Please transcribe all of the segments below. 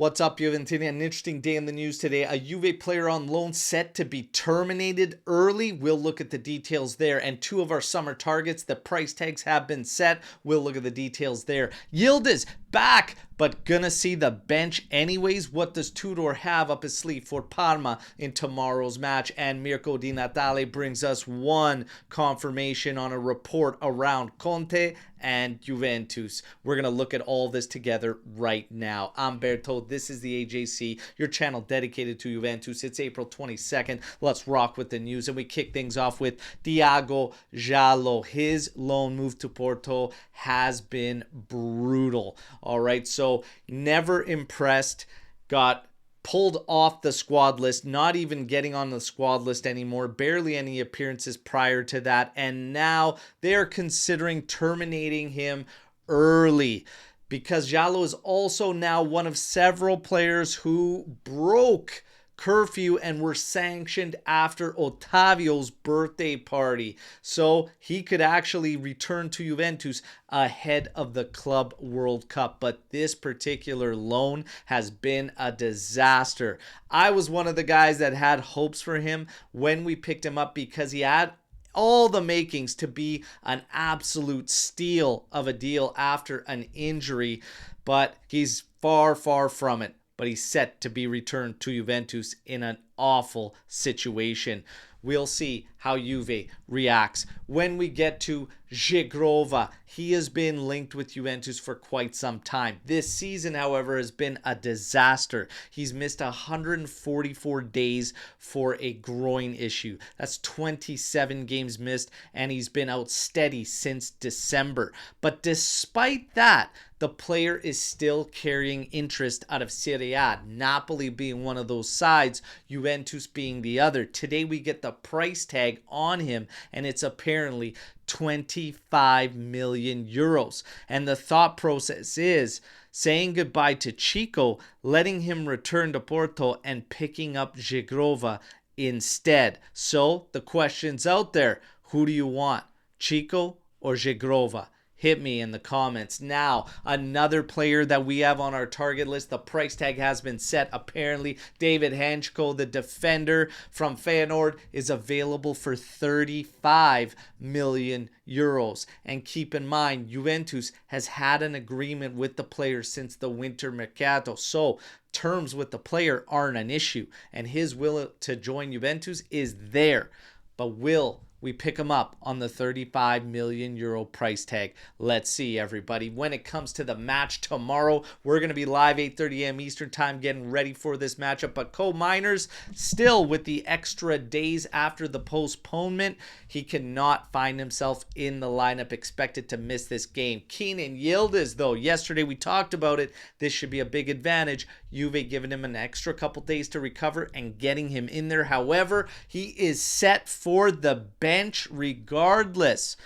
What's up, Juventini? An interesting day in the news today. A Juve player on loan set to be terminated early. We'll look at the details there. And two of our summer targets, the price tags have been set. We'll look at the details there. Yildiz back, but gonna see the bench anyways. What does Tudor have up his sleeve for Parma in tomorrow's match? And Mirko Di Natale brings us one confirmation on a report around Conte and Juventus. We're going to look at all this together right now. I'm Berto. This is the AJC, your channel dedicated to Juventus. It's April 22nd. Let's rock with the news. And we kick things off with Diago Jallo. His loan move to Porto has been brutal. All right, so never impressed. Got pulled off the squad list, not even getting on the squad list anymore, barely any appearances prior to that, and now they're considering terminating him early because Djalo is also now one of several players who broke curfew and were sanctioned after Ottavio's birthday party. So he could actually return to Juventus ahead of the Club World Cup. But this particular loan has been a disaster. I was one of the guys that had hopes for him when we picked him up because he had all the makings to be an absolute steal of a deal after an injury. But he's far, far from it. But he's set to be returned to Juventus in an awful situation. We'll see how Juve reacts. When we get to Zhegrova, he has been linked with Juventus for quite some time. This season, however, has been a disaster. He's missed 144 days for a groin issue. That's 27 games missed, and he's been out steady since December. But despite that, the player is still carrying interest out of Serie A, Napoli being one of those sides, Juventus being the other. Today we get the price tag on him, and it's apparently 25 million euros. And the thought process is saying goodbye to Chico, letting him return to Porto, and picking up Zhegrova instead. So the question's out there. Who do you want, Chico or Zhegrova? Hit me in the comments. Now, another player that we have on our target list, the price tag has been set. Apparently, David Hancko, the defender from Feyenoord, is available for 35 million euros. And keep in mind, Juventus has had an agreement with the player since the winter mercato. So, terms with the player aren't an issue. And his will to join Juventus is there. But will we pick him up on the 35 million euro price tag? Let's see, everybody. When it comes to the match tomorrow, we're going to be live 8:30 a.m. Eastern time getting ready for this matchup. But co-miners, still with the extra days after the postponement, he cannot find himself in the lineup, expected to miss this game. Keenan Yildiz, though, yesterday we talked about it. This should be a big advantage. Juve giving him an extra couple days to recover and getting him in there. However, he is set for the bench regardless,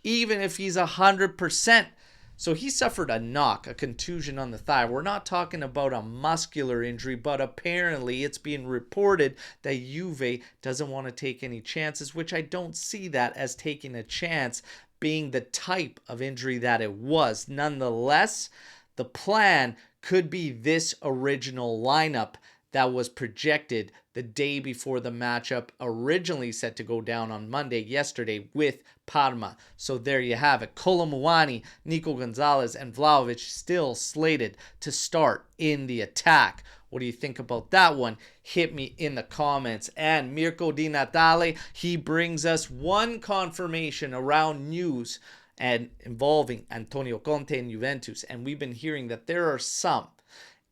even if he's 100%. So he suffered a knock, a contusion on the thigh. We're not talking about a muscular injury, but apparently it's being reported that Juve doesn't want to take any chances, which I don't see that as taking a chance, being the type of injury that it was. Nonetheless, the plan could be this original lineup that was projected the day before the matchup, originally set to go down on Monday, yesterday, with Parma. So there you have it. Colomuani, Nico Gonzalez, and Vlahovic still slated to start in the attack. What do you think about that one? Hit me in the comments. And Mirko Di Natale, he brings us one confirmation around news and involving Antonio Conte and Juventus. And we've been hearing that there are some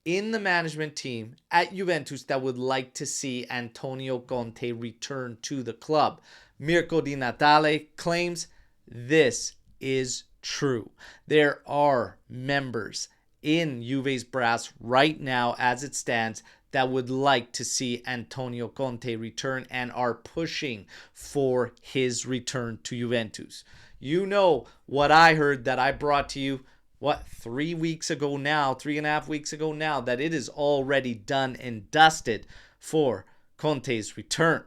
in the management team at Juventus that would like to see Antonio Conte return to the club. Mirko Di Natale claims this is true. There are members in Juve's brass right now as it stands that would like to see Antonio Conte return and are pushing for his return to Juventus. You know what I heard that I brought to you 3 weeks ago now, 3.5 weeks ago now, that it is already done and dusted for Conte's return.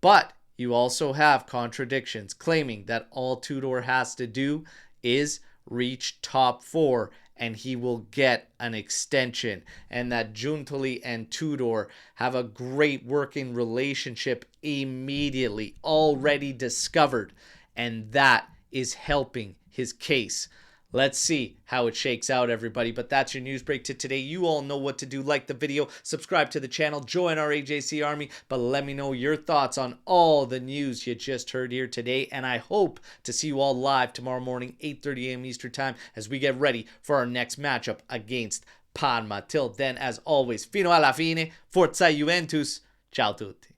But you also have contradictions claiming that all Tudor has to do is reach top 4 and he will get an extension, and that Giuntoli and Tudor have a great working relationship immediately, already discovered, and that is helping his case. Let's see how it shakes out, everybody. But that's your news break to today. You all know what to do. Like the video, subscribe to the channel, join our AJC army. But let me know your thoughts on all the news you just heard here today. And I hope to see you all live tomorrow morning, 8:30 a.m. Eastern Time, as we get ready for our next matchup against Parma. Till then, as always, fino alla fine, forza Juventus. Ciao tutti.